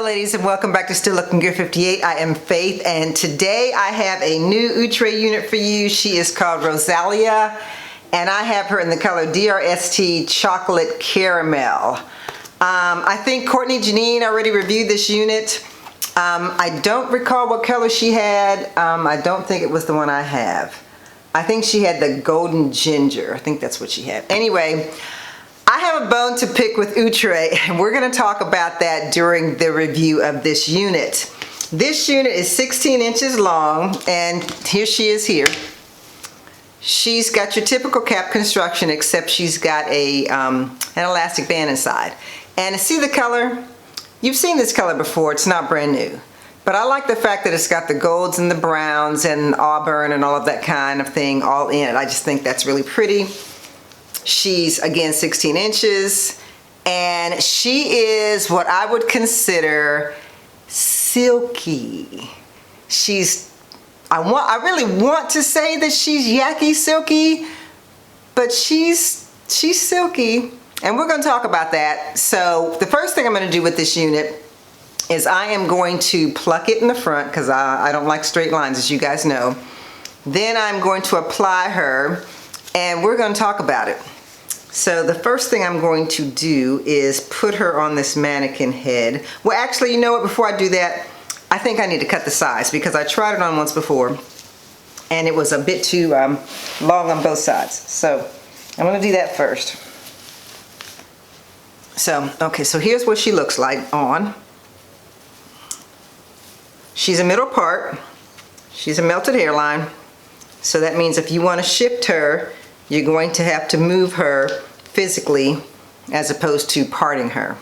Hello ladies and welcome back to Still Looking Good 58. I am Faith and today I have a new Outre unit for you. She is called Rosalia and I have her in the color DRST Chocolate Caramel. I think Courtney Janine already reviewed this unit. I don't recall what color she had. I don't think it was the one I have. I think she had the golden ginger. I think that's what she had. Anyway, I have a bone to pick with Outre and we're going to talk about that during the review of this unit. This unit is 16 inches long and here she is here. She's got your typical cap construction except she's got an elastic band inside. And see the color? You've seen this color before, it's not brand new. But I like the fact that it's got the golds and the browns and auburn and all of that kind of thing all in it. I just think that's really pretty. She's again 16 inches and she is what I would consider silky. I really want to say that she's yaki silky, but she's silky and we're going to talk about that. So the first thing I'm going to do with this unit is I am going to pluck it in the front because I don't like straight lines, as you guys know. Then I'm going to apply her and we're going to talk about it. So the first thing I'm going to do is put her on this mannequin head. Well, actually, you know what? Before I do that, I think I need to cut the size because I tried it on once before and it was a bit too long on both sides. So I'm going to do that first. So, okay, so here's what she looks like on. She's a middle part. She's a melted hairline. So that means if you want to shift her, you're going to have to move her physically as opposed to parting her.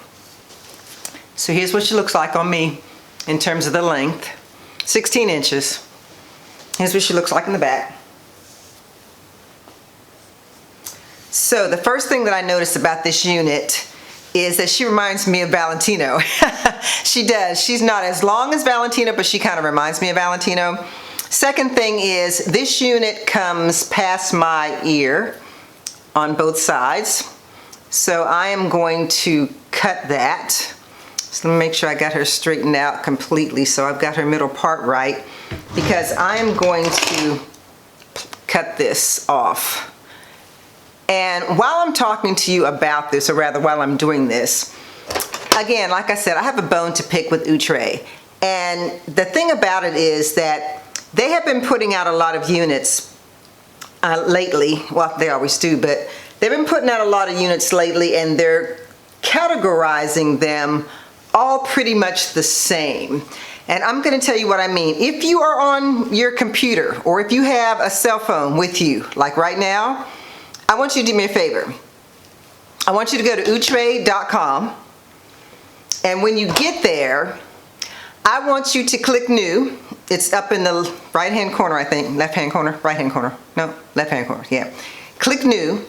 So here's what she looks like on me in terms of the length. 16 inches. Here's what she looks like in the back. So the first thing that I noticed about this unit is that she reminds me of Valentino. She does. She's not as long as Valentino, but she kind of reminds me of Valentino. Second thing is this unit comes past my ear on both sides. So I am going to cut that. So let me make sure I got her straightened out completely so I've got her middle part right because I am going to cut this off. And while I'm talking to you about this, or rather while I'm doing this, again, like I said, I have a bone to pick with Outre. And the thing about it is that they have been putting out a lot of units lately. Well, they always do, but they've been putting out a lot of units lately and they're categorizing them all pretty much the same. And I'm going to tell you what I mean. If you are on your computer or if you have a cell phone with you, like right now, I want you to do me a favor. I want you to go to outre.com and when you get there, I want you to click new. It's up in the right hand corner, I think. Left hand corner, right hand corner. No, left hand corner, yeah. Click new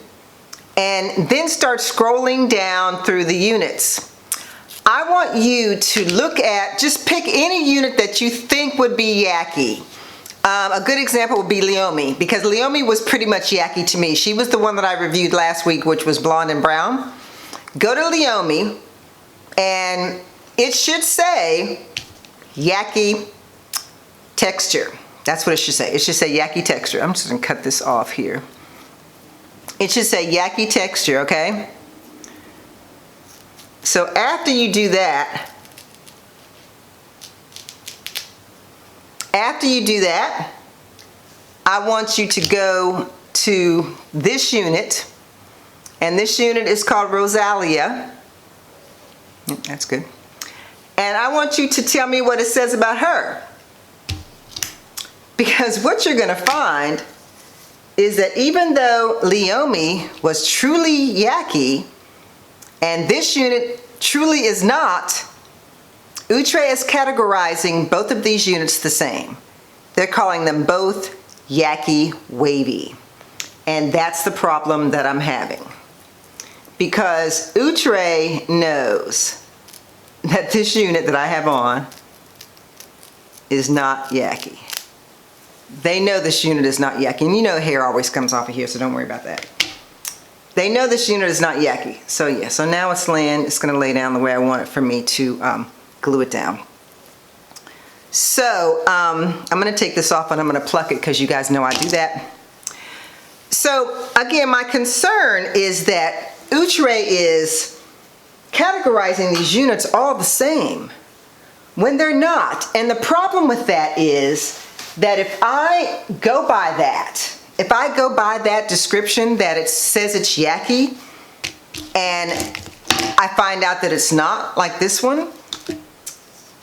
and then start scrolling down through the units. I want you to look at, just pick any unit that you think would be yaki. A good example would be Leomi because Leomi was pretty much yaki to me. She was the one that I reviewed last week, which was blonde and brown. Go to Leomi and it should say yaki texture. That's what it should say. It should say yaki texture. I'm just going to cut this off here. It should say yaki texture, okay? So after you do that, I want you to go to this unit, and this unit is called Rosalia. That's good. And I want you to tell me what it says about her. Because what you're going to find is that even though Leomi was truly yaki, and this unit truly is not, Outre is categorizing both of these units the same. They're calling them both yaki wavy. And that's the problem that I'm having. Because Outre knows that this unit that I have on is not yaki. They know this unit is not yaki. And you know hair always comes off of here, so don't worry about that. They know this unit is not yaki. So yeah, so now it's going to lay down the way I want it for me to glue it down. So I'm going to take this off and I'm going to pluck it because you guys know I do that. So again, my concern is that Outre is categorizing these units all the same when they're not. And the problem with that is that if I go by that description that it says it's yaki, and I find out that it's not, like this one,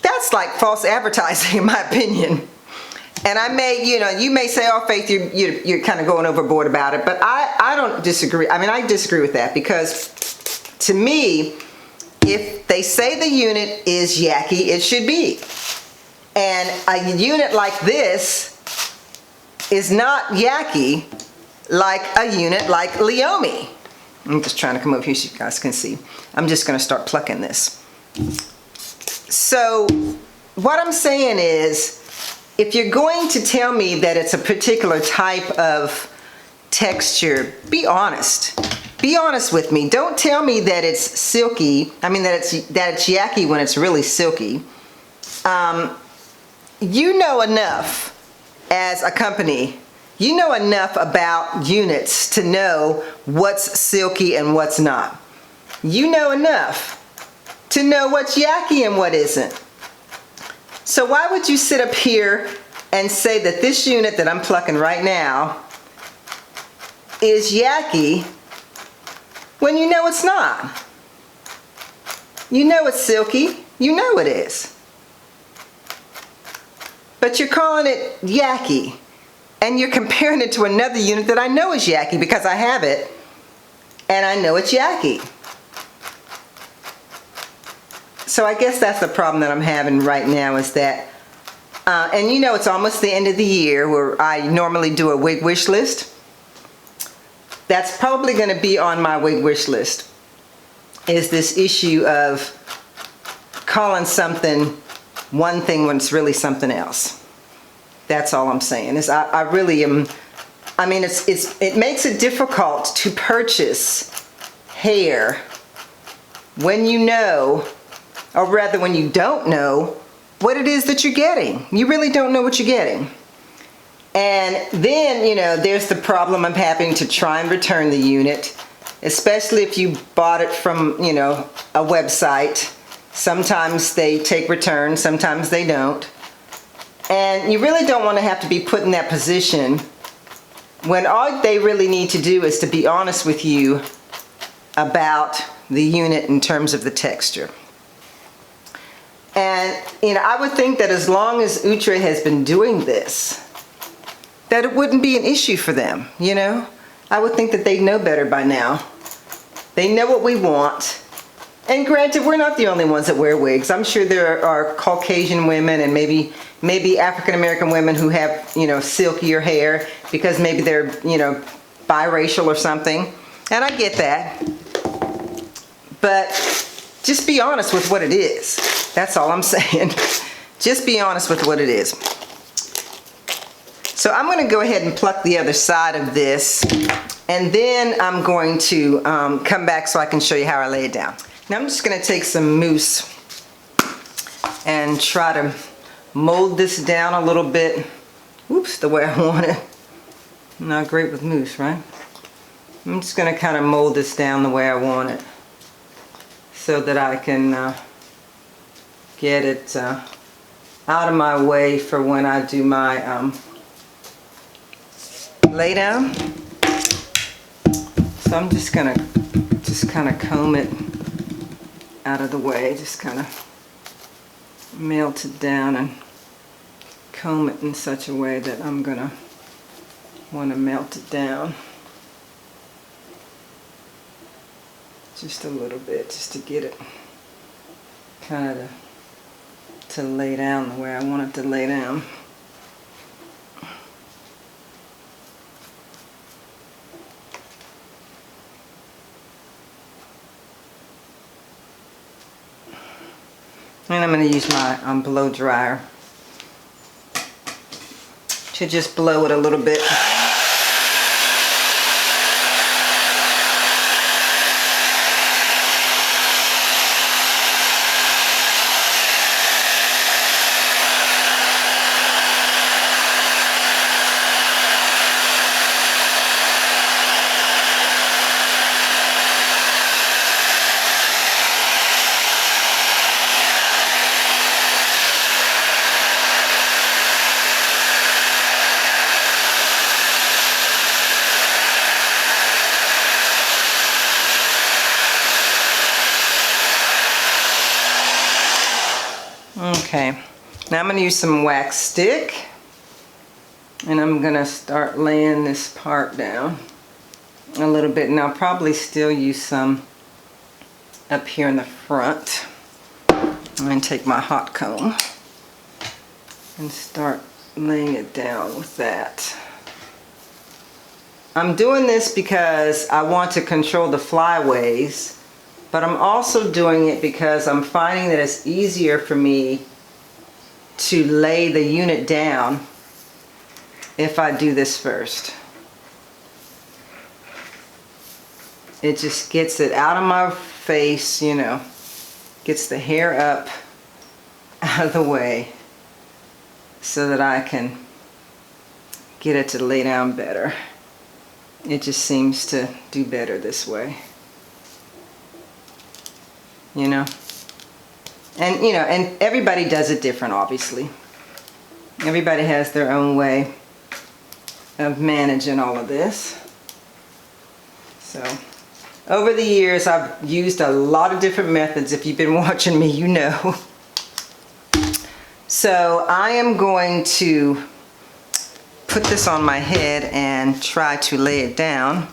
that's like false advertising in my opinion. And I may, you may say, oh, Faith, you're kind of going overboard about it, but I don't disagree. I mean, I disagree with that because to me, if they say the unit is yaki, it should be. And a unit like this is not yaki like a unit like Leomi. I'm just trying to come over here so you guys can see. I'm just going to start plucking this. So what I'm saying is, if you're going to tell me that it's a particular type of texture, be honest. Be honest with me. Don't tell me that it's silky. I mean that it's yaki when it's really silky. You know enough as a company. You know enough about units to know what's silky and what's not. You know enough to know what's yaki and what isn't. So why would you sit up here and say that this unit that I'm plucking right now is yaki when you know it's not? You know it's silky. You know it is. But you're calling it yaki. And you're comparing it to another unit that I know is yaki because I have it and I know it's yaki. So I guess that's the problem that I'm having right now is that, and it's almost the end of the year where I normally do a wig wish list. That's probably going to be on my wig wish list, is this issue of calling something one thing when it's really something else. That's all I'm saying. Is I really am, I mean, it makes it difficult to purchase hair when you know, or rather when you don't know what it is that you're getting. You really don't know what you're getting. And then, there's the problem of having to try and return the unit, especially if you bought it from, a website. Sometimes they take returns, sometimes they don't. And you really don't want to have to be put in that position when all they really need to do is to be honest with you about the unit in terms of the texture. And, I would think that as long as Outre has been doing this, that it wouldn't be an issue for them, I would think that they know better by now. They know what we want. And granted, we're not the only ones that wear wigs. I'm sure there are Caucasian women and maybe African American women who have, silkier hair because maybe they're, biracial or something. And I get that. But just be honest with what it is. That's all I'm saying. Just be honest with what it is. So I'm going to go ahead and pluck the other side of this, and then I'm going to come back so I can show you how I lay it down. Now I'm just going to take some mousse and try to mold this down a little bit. Oops, the way I want it. Not great with mousse, right? I'm just going to kind of mold this down the way I want it so that I can get it out of my way for when I do my lay down. So I'm just gonna kind of comb it out of the way, just kind of melt it down and comb it in such a way that I'm gonna want to melt it down just a little bit, just to get it kind of to lay down the way I want it to lay down. And I'm going to use my blow dryer to just blow it a little bit. Okay, now I'm going to use some wax stick, and I'm going to start laying this part down a little bit, and I'll probably still use some up here in the front. I'm going to take my hot comb and start laying it down with that. I'm doing this because I want to control the flyaways, but I'm also doing it because I'm finding that it's easier for me to lay the unit down if I do this first. It just gets it out of my face, you know, gets the hair up out of the way so that I can get it to lay down better. It just seems to do better this way, you know. And you know, and everybody does it different, obviously. Everybody has their own way of managing all of this. So over the years I've used a lot of different methods. If you've been watching me, you know. So I am going to put this on my head and try to lay it down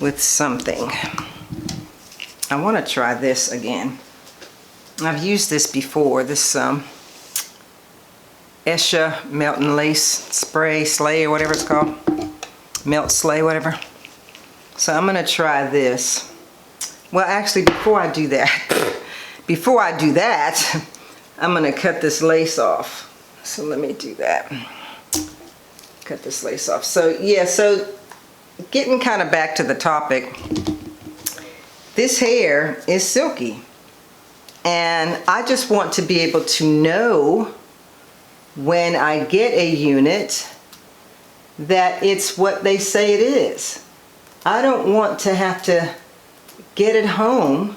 with something. I want to try this again. I've used this before, this Esha Melt and Lace Spray, Slay, or whatever it's called. Melt Slay, whatever. So I'm going to try this. Well, actually, before I do that, I'm going to cut this lace off. So let me do that. Cut this lace off. So yeah, so getting kind of back to the topic, this hair is silky, and I just want to be able to know when I get a unit that it's what they say it is. I don't want to have to get it home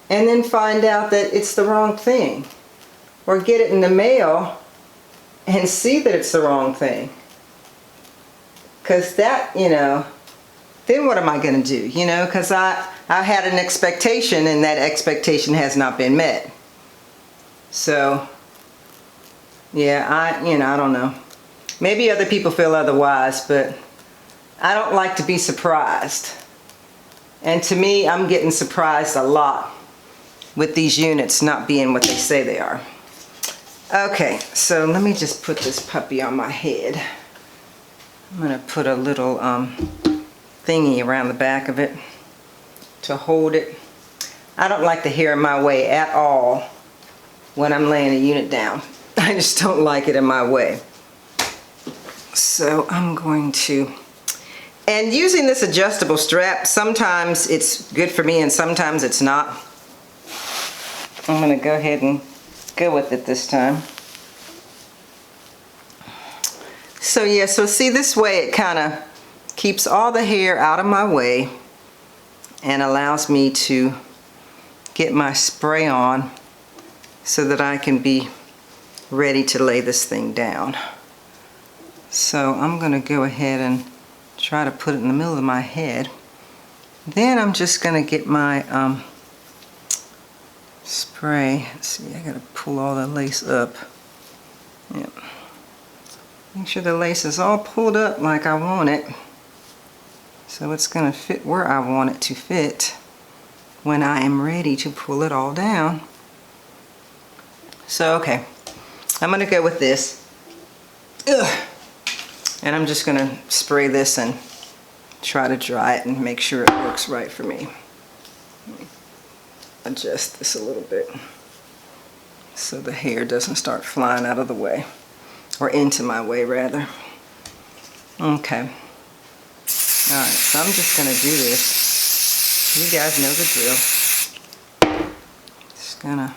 and then find out that it's the wrong thing, or get it in the mail and see that it's the wrong thing. Because that, you know, then what am I going to do? You know, because I had an expectation, and that expectation has not been met. So, yeah, I don't know. Maybe other people feel otherwise, but I don't like to be surprised. And to me, I'm getting surprised a lot with these units not being what they say they are. Okay, so let me just put this puppy on my head. I'm going to put a little thingy around the back of it to hold it. I don't like the hair in my way at all when I'm laying a unit down. I just don't like it in my way. So I'm going to, and using this adjustable strap, sometimes it's good for me and sometimes it's not. I'm going to go ahead and go with it this time. So yeah, so see, this way it kind of keeps all the hair out of my way and allows me to get my spray on so that I can be ready to lay this thing down. So I'm going to go ahead and try to put it in the middle of my head. Then I'm just going to get my spray. Let's see, I got to pull all the lace up. Yep. Make sure the lace is all pulled up like I want it, so it's going to fit where I want it to fit when I am ready to pull it all down. So okay, I'm going to go with this. Ugh. And I'm just going to spray this and try to dry it and make sure it works right for me. Let me adjust this a little bit so the hair doesn't start flying out of the way. Or into my way, rather. Okay. Alright, so I'm just going to do this. You guys know the drill. Just going to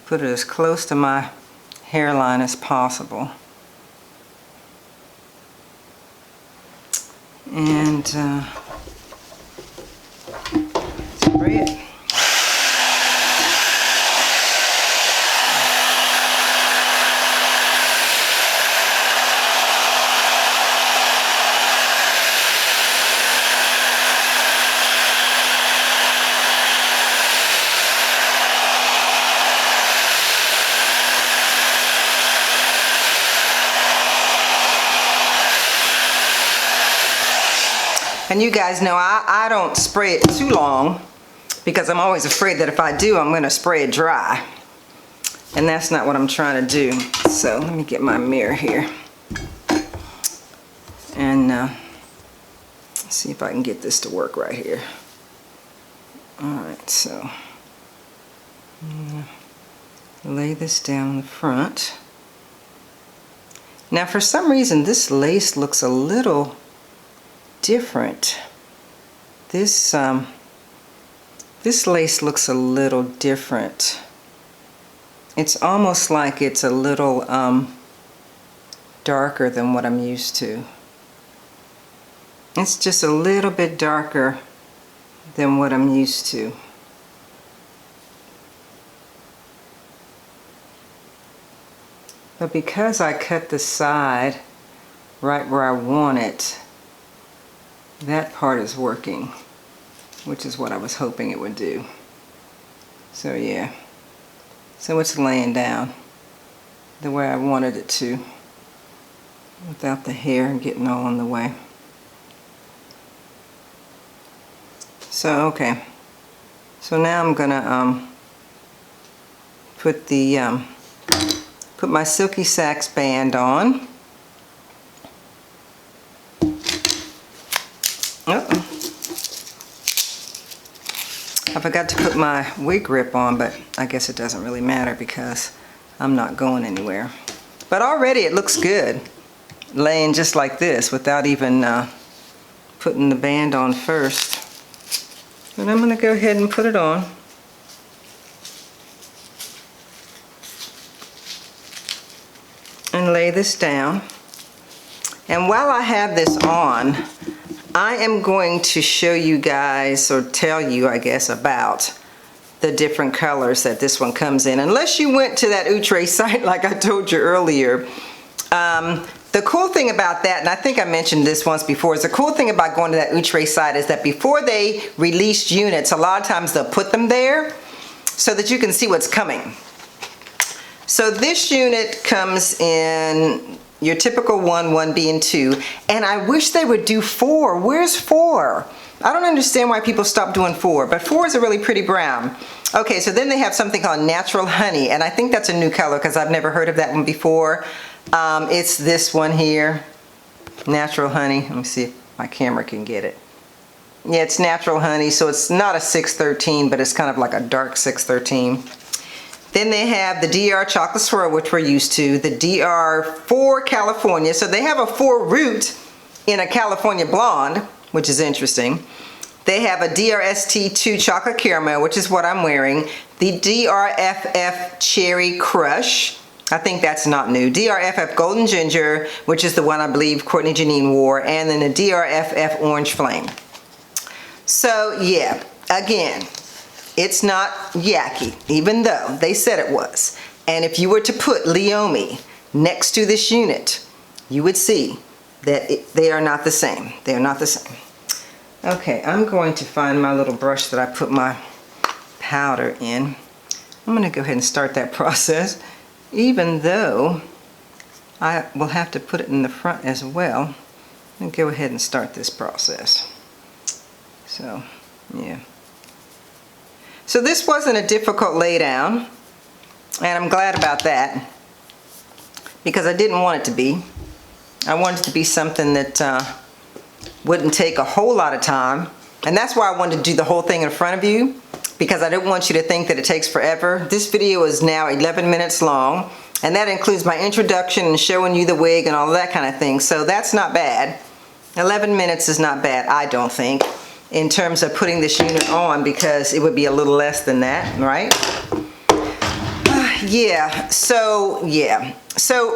put it as close to my hairline as possible. And spray it. And you guys know I don't spray it too long because I'm always afraid that if I do, I'm gonna spray it dry. And that's not what I'm trying to do. So let me get my mirror here. And see if I can get this to work right here. Alright, so I'm gonna lay this down the front. Now for some reason this lace looks a little different. This lace looks a little different. It's almost like it's a little darker than what I'm used to. It's just a little bit darker than what I'm used to. But because I cut the side right where I want it, that part is working, which is what I was hoping it would do. So yeah, so it's laying down the way I wanted it to, without the hair getting all in the way. So okay, so now I'm gonna put my Silky Sax band on. Uh-oh. I forgot to put my wig grip on, but I guess it doesn't really matter because I'm not going anywhere. But already it looks good, laying just like this without even putting the band on first. And I'm going to go ahead and put it on. And lay this down. And while I have this on, I am going to show you guys, or tell you, I guess, about the different colors that this one comes in. Unless you went to that Outre site like I told you earlier. The cool thing about that, and I think I mentioned this once before, is the cool thing about going to that Outre site is that before they released units, a lot of times they'll put them there so that you can see what's coming. So this unit comes in your typical 1, 1B, and 2, and I wish they would do 4. Where's 4? I don't understand why people stop doing 4, but 4 is a really pretty brown. Okay, so then they have something called Natural Honey, and I think that's a new color because I've never heard of that one before. It's this one here, Natural Honey. Let me see if my camera can get it. Yeah, it's Natural Honey, so it's not a 613, but it's kind of like a dark 613. Then they have the DR Chocolate Swirl, which we're used to, the DR4 California. So they have a 4 root in a California Blonde, which is interesting. They have a DRST2 Chocolate Caramel, which is what I'm wearing. The DRFF Cherry Crush. I think that's not new. DRFF Golden Ginger, which is the one I believe Courtney Janine wore. And then the DRFF Orange Flame. So yeah, again, it's not yucky, even though they said it was. And if you were to put Leomi next to this unit, you would see that they are not the same. They are not the same. Okay, I'm going to find my little brush that I put my powder in. I'm going to go ahead and start that process, even though I will have to put it in the front as well. And go ahead and start this process. So, yeah. So this wasn't a difficult lay down, and I'm glad about that because I didn't want it to be. I wanted it to be something that wouldn't take a whole lot of time, and that's why I wanted to do the whole thing in front of you, because I didn't want you to think that it takes forever. This video is now 11 minutes long, and that includes my introduction and showing you the wig and all of that kind of thing, so that's not bad. 11 minutes is not bad, I don't think, in terms of putting this unit on, because it would be a little less than that, right? Yeah, so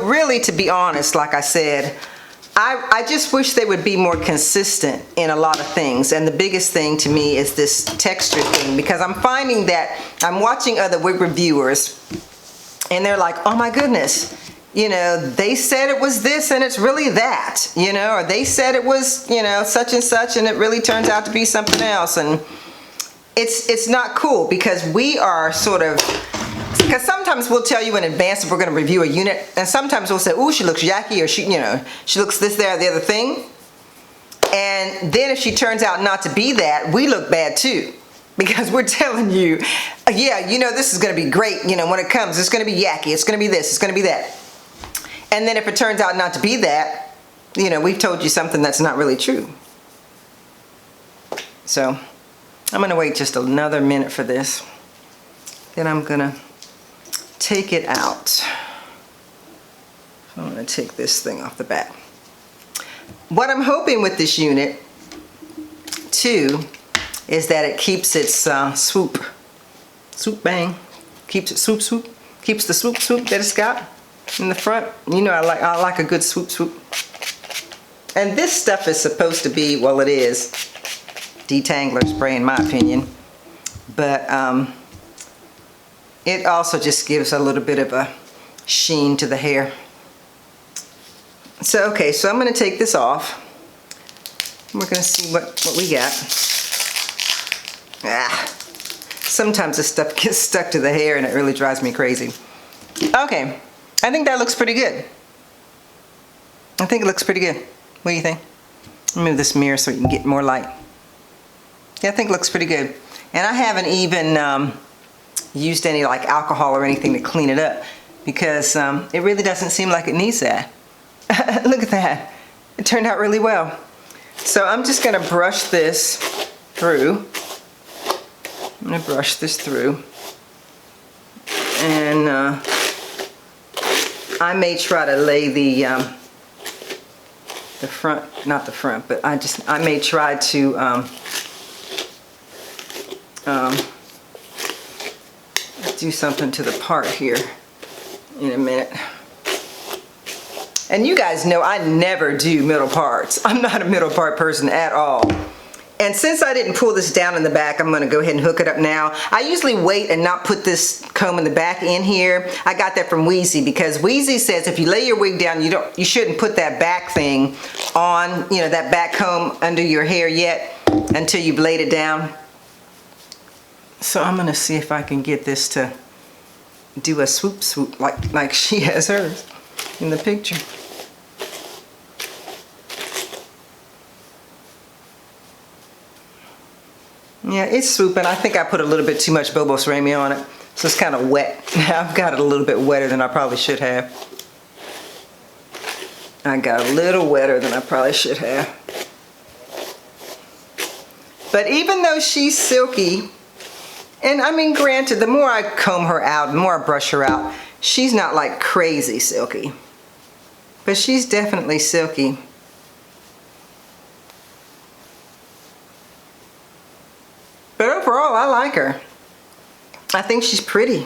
really, to be honest, like I said, I just wish they would be more consistent in a lot of things, and the biggest thing to me is this texture thing, because I'm finding that I'm watching other wig reviewers and they're like, oh my goodness, you know, they said it was this and it's really that, you know, or they said it was, you know, such and such and it really turns out to be something else. And it's not cool, because we are sort of, because sometimes we'll tell you in advance if we're going to review a unit, and sometimes we'll say, ooh, she looks yucky, or she, you know, she looks this, that, or the other thing. And then if she turns out not to be that, we look bad too. Because we're telling you, yeah, you know, this is going to be great. You know, when it comes, it's going to be yucky. It's going to be this. It's going to be that. And then if it turns out not to be that, you know, we've told you something that's not really true. So I'm going to wait just another minute for this. Then I'm going to take it out. I'm going to take this thing off the back. What I'm hoping with this unit, too, is that it keeps its swoop bang, keeps it swoop, keeps the swoop that it's got in the front. You know, I like a good swoop. And this stuff is supposed to be, well, it is detangler spray in my opinion, but it also just gives a little bit of a sheen to the hair. So okay, so I'm going to take this off. We're going to see what we got. Sometimes this stuff gets stuck to the hair and it really drives me crazy. Okay, I think that looks pretty good. I think it looks pretty good. What do you think? Let me move this mirror so you can get more light. Yeah, I think it looks pretty good. And I haven't even used any like alcohol or anything to clean it up because it really doesn't seem like it needs that. Look at that. It turned out really well. So I'm just going to brush this through. I'm going to brush this through. And I may try to lay the front, not the front, but I may try to do something to the part here in a minute. And you guys know I never do middle parts. I'm not a middle part person at all. And since I didn't pull this down in the back, I'm going to go ahead and hook it up now. I usually wait and not put this comb in the back in here. I got that from Wheezy because Wheezy says if you lay your wig down, you shouldn't put that back thing on, you know, that back comb under your hair yet until you've laid it down. So I'm going to see if I can get this to do a swoop like she has hers in the picture. Yeah, it's swooping. I think I put a little bit too much Bobo Cerami on it, so it's kind of wet. I've got it a little bit wetter than I probably should have. I got a little wetter than I probably should have. But even though she's silky, and I mean, granted, the more I comb her out, the more I brush her out, she's not like crazy silky. But she's definitely silky. But overall, I like her. I think she's pretty.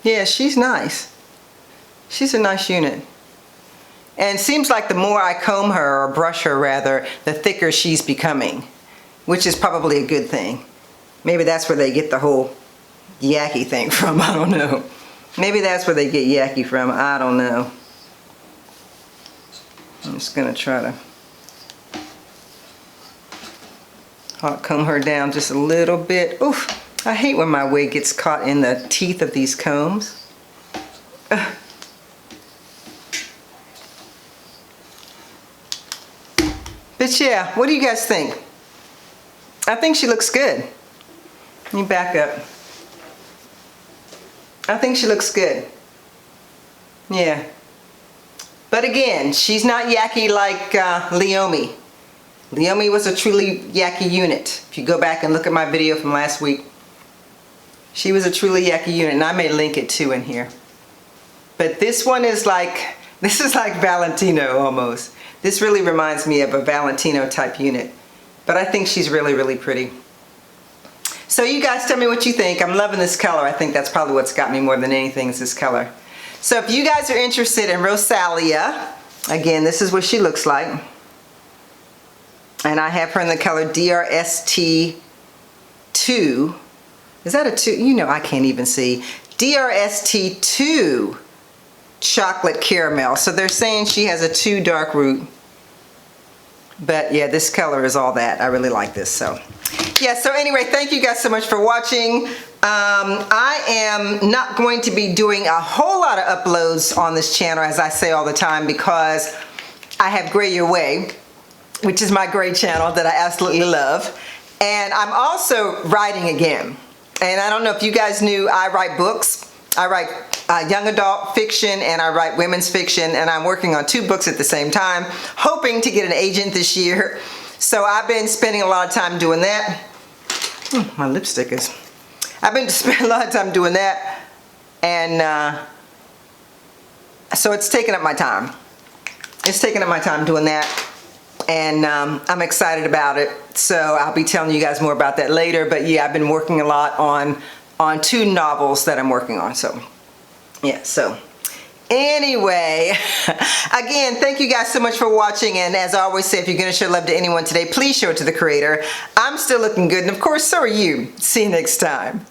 Yeah, she's nice. She's a nice unit. And it seems like the more I comb her, or brush her rather, the thicker she's becoming, which is probably a good thing. Maybe that's where they get the whole yucky thing from, I don't know. Maybe that's where they get yucky from, I don't know. I'm just gonna try to hot comb her down just a little bit. Oof, I hate when my wig gets caught in the teeth of these combs. But yeah, what do you guys think? I think she looks good. Let me back up. I think she looks good. Yeah. But again, she's not yucky like Leomi. Leomi was a truly yucky unit. If you go back and look at my video from last week, she was a truly yucky unit, and I may link it too in here. But this one is like, this is like Valentino almost. This really reminds me of a Valentino type unit. But I think she's really, really pretty. So you guys tell me what you think. I'm loving this color. I think that's probably what's got me more than anything is this color. So if you guys are interested in Rosalia, again, this is what she looks like. And I have her in the color DRST2. Is that a 2? You know, I can't even see. DRST2 chocolate caramel. So they're saying she has a 2 dark root. But yeah, this color is all that. I really like this. So yeah, so anyway, thank you guys so much for watching. I am not going to be doing a whole lot of uploads on this channel, as I say all the time, because I have Gray Your Way. which is my great channel that I absolutely love. And I'm also writing again. And I don't know if you guys knew, I write books. I write young adult fiction and I write women's fiction, and I'm working on 2 books at the same time, hoping to get an agent this year. So I've been spending a lot of time doing that. My lipstick is... I've been spending a lot of time doing that, and so it's taking up my time. It's taking up my time doing that, and I'm excited about it. So I'll be telling you guys more about that later. But yeah, I've been working a lot on 2 novels that I'm working on. So yeah, so anyway, again, thank you guys so much for watching. And as I always say, if you're going to show love to anyone today, please show it to the creator. I'm still looking good, and of course, so are you. See you next time.